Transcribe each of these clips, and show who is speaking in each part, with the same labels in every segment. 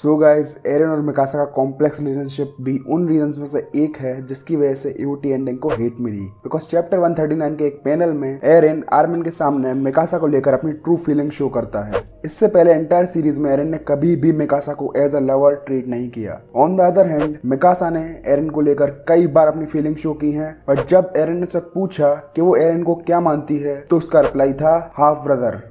Speaker 1: So guys, एरन और Mikasa का complex relationship भी उन रीजंस में से एक है जिसकी वजह से ईओटी एंडिंग को हेट मिली। बिकॉज चैप्टर 139 के एक पैनल में एरन आर्मिन के सामने मिकासा को लेकर अपनी ट्रू फीलिंग शो करता है। इससे पहले एंटायर सीरीज में एरन ने कभी भी मिकासा को एज अ लवर ट्रीट नहीं किया। On the other hand Mikasa ने एरन को लेकर कई बार अपनी फीलिंग शो की हैं, बट जब एरन ने उससे पूछा कि वो एरन को क्या मानती है तो उसका रिप्लाई था हाफ ब्रदर।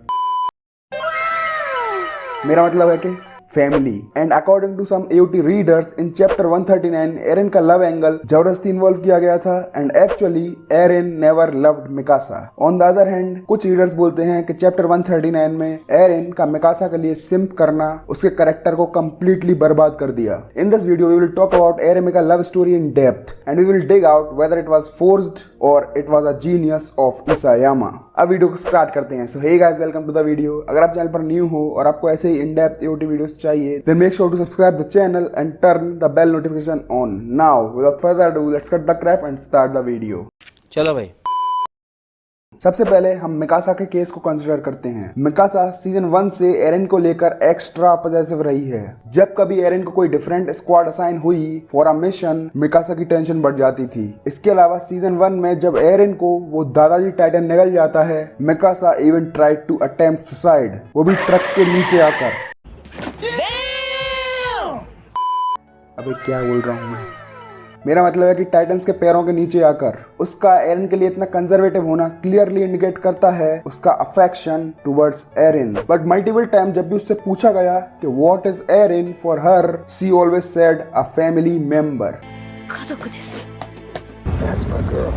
Speaker 1: मेरा मतलब है कि family. And according to some AOT readers in chapter 139 Eren का लव एंगल जबरदस्ती इन्वॉल्व किया गया था and actually Eren never loved Mikasa. On the other hand कुछ रीडर्स बोलते हैं कि चैप्टर 139 में एरन का मिकासा के लिए सिम्प करना उसके कैरेक्टर को कंप्लीटली बर्बाद कर दिया। In this video we will talk about Eren Mika love story in depth and we will dig out whether it was forced और it was a genius of Isayama. अब video को start करते हैं। So hey guys, welcome to the video. अगर आप channel पर new हो और आपको ऐसे ही इन डेप्थ AOT वीडियोस चाहिए then make sure to subscribe the channel and turn the bell notification on. Now without further ado, let's cut the crap and start the video.
Speaker 2: चलो भाई।
Speaker 1: सबसे पहले हम मिकासा के केस को consider करते हैं। मिकासा सीजन 1 से एरन को लेकर एक्स्ट्रा पॉजिटिव रही है। जब कभी एरन को कोई डिफरेंट स्क्वाड असाइन हुई फॉर अ मिशन, मिकासा की टेंशन बढ़ जाती थी। इसके अलावा सीजन 1 में जब एरन को वो दादाजी टाइटन निगल जाता है, Mikasa even tried to attempt suicide, वो भी ट्रक के नीचे आकर। अबे क्या बोल रहा हूँ मैं? मेरा मतलब है कि टाइटन्स के पैरों के नीचे आकर। उसका एरन के लिए इतना कंजर्वेटिव होना क्लियरली इंडिकेट करता है उसका affection towards Eren. But multiple time जब भी उससे पूछा गया कि what is Eren for her, she always said a family member. That's my girl.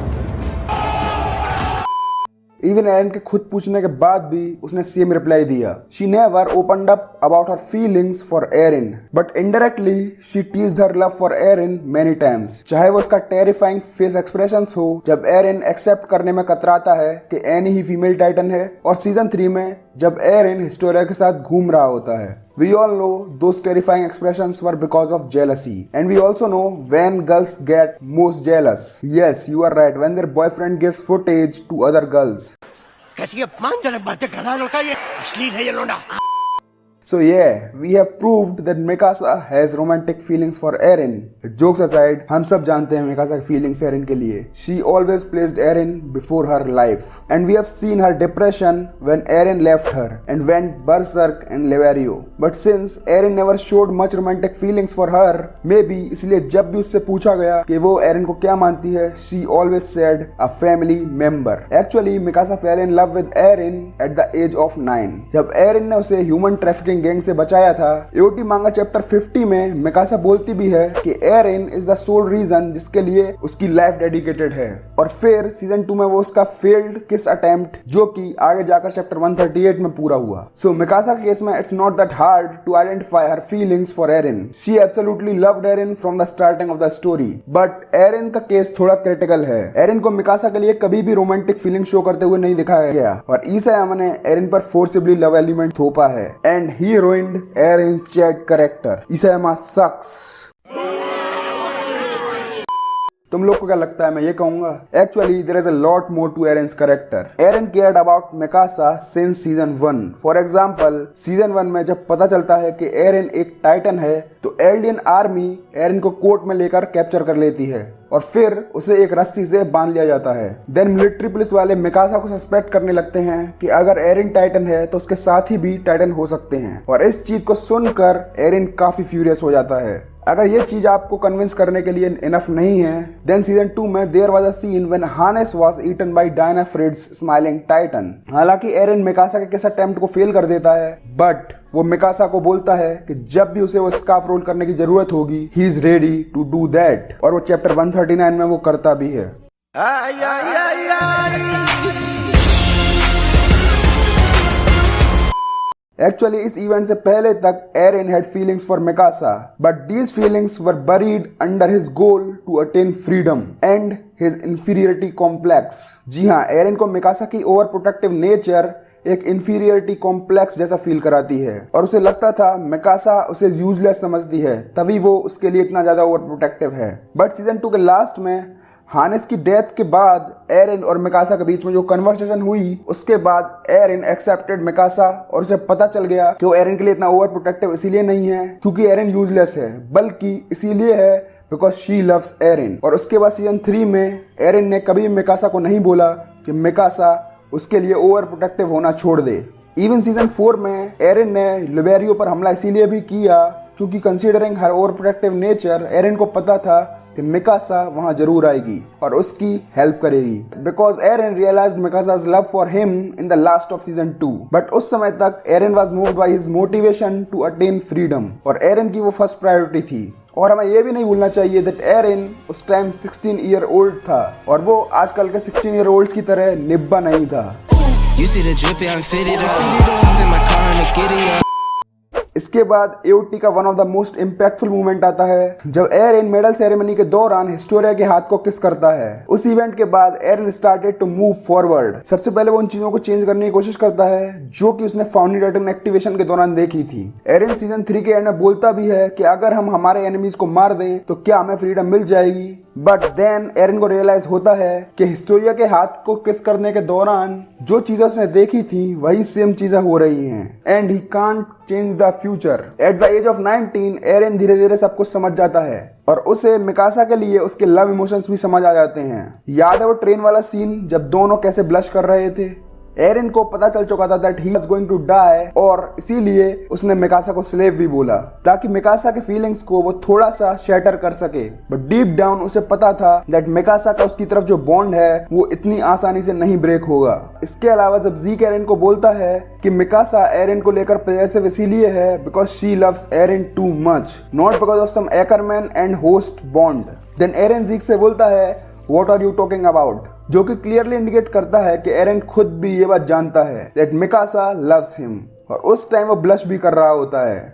Speaker 1: Even Eren के खुद पूछने के बाद भी उसने सेम रिप्लाई दिया। She never opened up about her feelings for Eren, but indirectly she teased her love for Eren many times. चाहे वो उसका टेरिफाइंग फेस एक्सप्रेशंस हो जब एरन एक्सेप्ट करने में कतराता है कि एनी ही फीमेल टाइटन है, और सीजन 3 में जब एरन हिस्टोरिया के साथ घूम रहा होता है। We all know those terrifying expressions were because of jealousy, and we also know when girls get most jealous. Yes, you are right. When their boyfriend gives footage to other girls.
Speaker 2: कैसी अपमानजनक बातें कर रहा लड़का, ये अश्लील है ये लोंडा।
Speaker 1: So yeah, we have proved that Mikasa has romantic feelings for Eren. Jokes aside, हम सब जानते हैं Mikasa की feelings Eren के लिए। She always placed Eren before her life, and we have seen her depression when Eren left her and went berserk in Levario. But since Eren never showed much romantic feelings for her, maybe इसलिए जब भी उससे पूछा गया कि वो Eren को क्या मानती है, she always said a family member. Actually, Mikasa fell in love with Eren at the age of 9. जब Eren ने उसे human trafficking गैंग से बचाया था। AOT मांगा चैप्टर 50 में मिकासा बोलती भी है कि एरन इज द सोल रीजन जिसके लिए उसकी लाइफ डेडिकेटेड है। और फिर सीजन 2 में वो उसका फेल्ड किस अटेम्प्ट, जो कि आगे जाकर चैप्टर 138 में पूरा हुआ। सो मिकासा के केस में it's not that hard to identify her feelings for Eren. She absolutely loved Eren from the starting of the story. But Eren का केस थोड़ा क्रिटिकल है। एरन को मिकासा के लिए कभी भी रोमांटिक फीलिंग शो करते हुए नहीं दिखाया गया, और इसायामा ने एरन पर फोर्सिबली लव एलिमेंट थोपा है and he ruined Eren's Chad character. Isayama sucks. तुम लोग को क्या लगता है? मैं ये कहूंगा, actually there is a lot more to Eren's character. Eren cared about Mikasa since season 1। For example, season 1 में जब पता चलता है कि एरन एक टाइटन है तो एल्डियन आर्मी एरन को कोर्ट में लेकर कैप्चर कर लेती है और फिर उसे एक रस्सी से बांध लिया जाता है। देन मिलिट्री पुलिस वाले मिकासा को सस्पेक्ट करने लगते हैं कि अगर एरन टाइटन है तो उसके साथ ही भी टाइटन हो सकते हैं, और इस चीज को सुनकर एरन काफी फ्यूरियस हो जाता है। अगर ये चीज आपको कन्विंस करने के लिए इनफ नहीं है, देन सीजन 2 में there was a scene when Hannes was eaten by Dina Fritz smiling titan. हालांकि एरन मिकासा के किस अटेम्प्ट को फेल कर देता है, बट वो मिकासा को बोलता है कि जब भी उसे वो स्कार्फ रोल करने की जरूरत होगी, he is ready to do that, और वो चैप्टर 139 में वो करता भी है। एक्चुअली इस इवेंट से पहले तक Eren had feelings for Mikasa, but these feelings were buried under his goal to attain freedom and his inferiority complex. जी हाँ, एरन को मिकासा की ओवर प्रोटेक्टिव नेचर एक इंफीरियरिटी कॉम्प्लेक्स जैसा फील कराती है, और उसे लगता था मिकासा उसे यूजलेस समझती है, तभी वो उसके लिए इतना ज्यादा ओवर प्रोटेक्टिव है। बट सीजन 2 के लास्ट में हानेस की डेथ के बाद एरिन और मिकासा के बीच में जो कन्वर्सेशन हुई, उसके बाद एरिन एक्सेप्टेड मिकासा और उसे पता चल गया कि वो एरिन के लिए इतना ओवर प्रोटेक्टिव इसीलिए नहीं है क्योंकि एरिन यूजलेस है, बल्कि इसीलिए है बिकॉज शी लव्स एरिन। और उसके बाद सीजन 3 में एरिन ने कभी मिकासा को नहीं बोला कि मिकासा उसके लिए ओवर प्रोटेक्टिव होना छोड़ दे। इवन सीजन 4 में एरिन ने लिबेरियो पर हमला इसीलिए भी किया क्योंकि कंसीडरिंग हर ओवर प्रोटेक्टिव नेचर, एरिन को पता था कि मिकासा वहां जरूर आएगी और उसकी हेल्प करेगी because Eren realised Mikasa's love for him in the last of season 2। But उस समय तक Eren was moved by his motivation to attain freedom और एरिन की वो फर्स्ट प्रायोरिटी थी। और हमें ये भी नहीं भूलना चाहिए दैट एरिन उस टाइम 16 ईयर ओल्ड था और वो आजकल के 16 ईयर ओल्ड्स की तरह निब्बा नहीं था। इसके बाद एओटी का one of the most impactful movement आता है जब एरिन मेडल सेरेमनी के दौरान हिस्टोरिया के हाथ को किस करता है। उस इवेंट के बाद Eren started to move forward. सबसे पहले वो उन चीजों को चेंज करने की कोशिश करता है जो कि उसने फाउंडिंग टाइटन एक्टिवेशन के दौरान देखी थी। एरिन सीजन 3 के एंड में बोलता भी है कि अगर हम हमारे एनिमीज को मार दें तो क्या हमें फ्रीडम मिल जाएगी। बट देन एरिन को रियलाइज होता है कि हिस्टोरिया के हाथ को किस करने के दौरान जो चीजें उसने देखी थी वही सेम चीजें हो रही हैं and he can't change the future. At the age of 19 Eren धीरे धीरे सब कुछ समझ जाता है और उसे मिकासा के लिए उसके लव इमोशंस भी समझ आ जाते हैं। याद है वो ट्रेन वाला सीन जब दोनों कैसे ब्लश कर रहे थे। एरिन को पता चल चुका था that he was going to die और इसीलिए उसने मिकासा को स्लेव भी बोला ताकि मिकासा के फीलिंग्स को वो थोड़ा सा शैटर कर सके। बट डीप डाउन उसे पता था दैट मिकासा का उसकी तरफ जो बॉन्ड है वो इतनी आसानी से नहीं ब्रेक होगा। इसके अलावा जब ज़ीक एरिन को बोलता है कि मिकासा एरिन को लेकर पॉसेसिव इसीलिए है because she loves Eren too much, not because of some Ackerman and host bond. Then Eren Zeke से बोलता है what are you talking about, जो कि क्लियरली इंडिकेट करता है कि एरिन खुद भी ये बात जानता है दैट मिकासा लव्स हिम और उस टाइम वो ब्लश भी कर रहा होता है।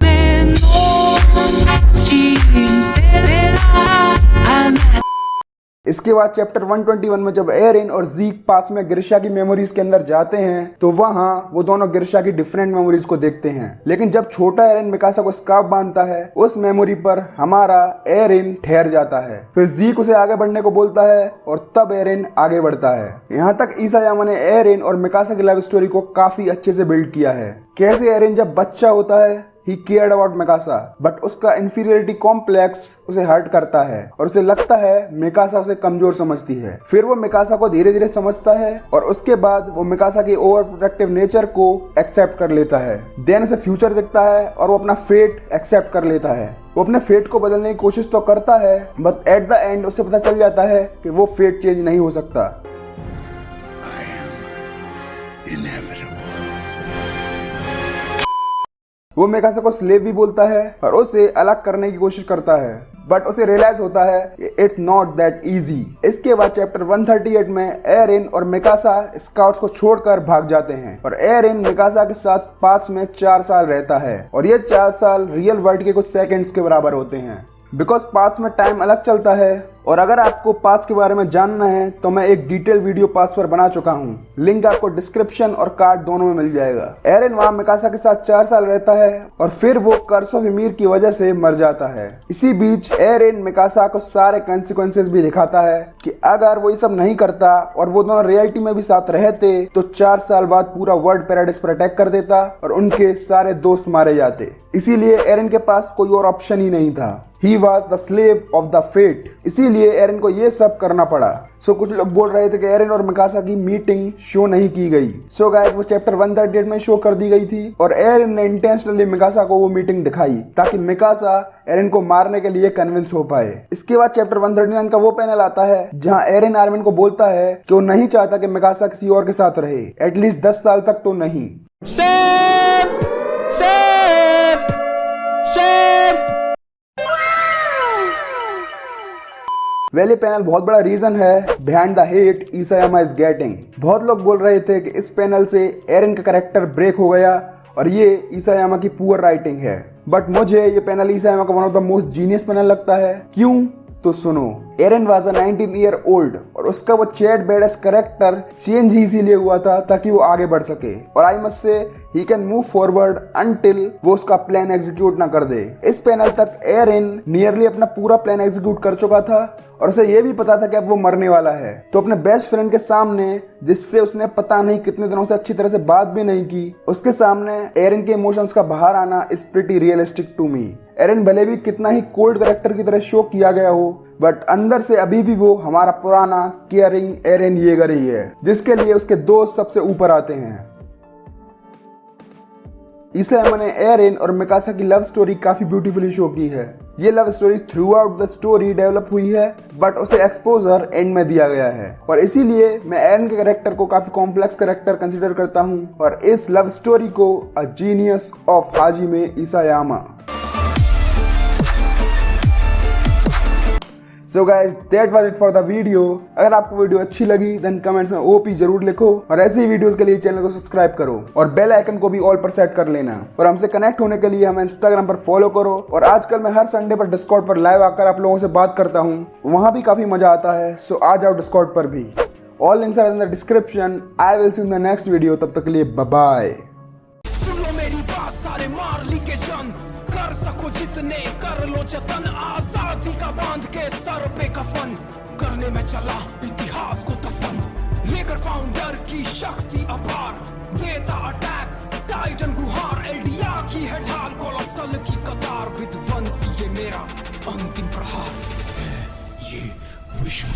Speaker 1: इसके बाद चैप्टर 121 में जब एरिन और ज़ीक पास में गिरशा की मेमोरीज के अंदर जाते हैं तो वहां वो दोनों गिरशा की डिफरेंट मेमोरीज को देखते हैं। लेकिन जब छोटा एरिन मिकासा को स्कार्फ बांधता है उस मेमोरी पर हमारा एरिन ठहर जाता है। फिर ज़ीक उसे आगे बढ़ने को बोलता है और तब एरिन आगे बढ़ता है। यहाँ तक इसायामा ने एरिन और मिकासा की लव स्टोरी को काफी अच्छे से बिल्ड किया है। कैसे एरिन जब बच्चा होता है ही केयर्ड अबाउट मिकासा बट उसका इंफीरियरिटी कॉम्प्लेक्स उसे हर्ट करता है और उसे लगता है मिकासा उसे कमजोर समझती है। फिर वो मिकासा को धीरे धीरे समझता है और उसके बाद वो मिकासा की ओवर प्रोटेक्टिव नेचर को एक्सेप्ट कर लेता है। देन उसे फ्यूचर दिखता है और वो अपना फेट एक्सेप्ट कर लेता है। वो अपने फेट को बदलने की कोशिश तो करता है बट एट द एंड उसे पता चल जाता है कि वो फेट चेंज नहीं हो सकता। वो मिकासा को स्लेव भी बोलता है और उसे अलग करने की कोशिश करता है बट उसे रियलाइज होता है इट्स नॉट दैट इजी। इसके बाद चैप्टर 138 में एरिन और मिकासा स्काउट्स को छोड़कर भाग जाते हैं और एरिन मिकासा के साथ पास में 4 साल रहता है और ये 4 साल रियल वर्ल्ड के कुछ सेकंड्स के बराबर होते हैं बिकॉज पास में टाइम अलग चलता है। और अगर आपको पास के बारे में जानना है तो मैं एक डिटेल वीडियो पास पर बना चुका हूँ, लिंक आपको डिस्क्रिप्शन और कार्ड दोनों में मिल जाएगा। एरिन वहाँ मिकासा के साथ 4 साल रहता है और फिर वो कर्स ऑफ ईमिर की वजह से मर जाता है। इसी बीच एरिन मिकासा को सारे कॉन्सिक्वेंसेस भी दिखाता है कि अगर वो ये सब नहीं करता और वो दोनों रियलिटी में भी साथ रहते तो 4 साल बाद पूरा वर्ल्ड पैराडाइस पर अटैक कर देता और उनके सारे दोस्त मारे जाते। इसीलिए एरिन के पास कोई और ऑप्शन ही नहीं था। He was the slave of the fate। इसीलिए एरिन को ये सब करना पड़ा। सो कुछ लोग बोल रहे थे कि एरिन और मिकासा की मीटिंग शो नहीं की गई। सो गाइस वो चैप्टर 138 में शो कर दी गई थी और एरिन ने इंटेंशनली मिकासा को वो मीटिंग दिखाई ताकि मिकासा एरिन को मारने के लिए कन्विंस हो पाए। इसके बाद चैप्टर 139 का वो पैनल आता है जहाँ एरिन आर्मिन को बोलता है कि वो नहीं चाहता कि मिकासा किसी और के साथ रहे, एटलीस्ट 10 साल तक तो नहीं। वेल ये पैनल बहुत बड़ा रीजन है behind the hate Isayama is getting. बहुत लोग बोल रहे थे कि इस पैनल से एरिन का कैरेक्टर ब्रेक हो गया और ये इसायामा की पुअर राइटिंग है। बट मुझे ये पैनल इसायामा का one of the most genius panel लगता है। क्यों? तो सुनो। एरन वाज अ 19 ईयर ओल्ड और उसका वो चैट बेडस कैरेक्टर चेंज ही इसीलिए हुआ था ताकि वो आगे बढ़ सके और I must say he can move forward until वो उसका प्लान एग्जीक्यूट ना कर दे। इस पैनल तक एरन नियरली अपना पूरा प्लान एग्जीक्यूट कर चुका था और उसे ये भी पता था कि अब वो मरने वाला है, तो अपने बेस्ट फ्रेंड के सामने, जिससे उसने पता नहीं कितने दिनों से अच्छी तरह से बात भी नहीं की, उसके सामने एरन के इमोशंस का बाहर आना is pretty realistic to me. Eren भले भी कितना ही कोल्ड कैरेक्टर की तरह शो किया गया हो, बट अंदर से अभी भी वो हमारा पुराना केयरिंग एरन येगर ही है, जिसके लिए उसके दोस्त सबसे ऊपर आते हैं। इसे हमने एरन और मिकासा की लव स्टोरी काफी ब्यूटीफुली शो की है। ये love story through out the story develop हुई है, बट उसे एक्सपोजर एंड में दिया गया है और इसीलिए मैं एरन के कैरेक्टर को काफी कॉम्प्लेक्स कैरेक्टर कंसीडर करता हूँ और इस लव स्टोरी को a genius of Hajime Isayama. So guys, that was it for the video। अगर आपको वीडियो अच्छी लगी देन कमेंट्स में ओपी जरूर लिखो और ऐसे ही वीडियोस के लिए चैनल को सब्सक्राइब करो और बेल आइकन को भी ऑल पर सेट कर लेना और हमसे कनेक्ट होने के लिए हमें इंस्टाग्राम पर फॉलो करो और आजकल मैं हर संडे पर डिस्कॉर्ड पर लाइव आकर आप लोगों से बात करता हूँ, वहाँ भी काफी मजा आता है। सो आ जाओ डिस्कॉर्ड पर भी। All links are in the description. I will see you in the next video. तब तक के लिए बाय बाय।
Speaker 3: सुन लो मेरी बात सारे मार ली के जन, कर सको जितने कर लो जतन, आजादी का बांध के सर पे कफन, करने में चला इतिहास को दफन, लेकर फाउंडर की शक्ति अपार, देता अटैक टाइटन गुहार, एल्डिया की है ढाल कोलोसल की कतार, विध्वंस ये मेरा अंतिम प्रहार है, ये विश्व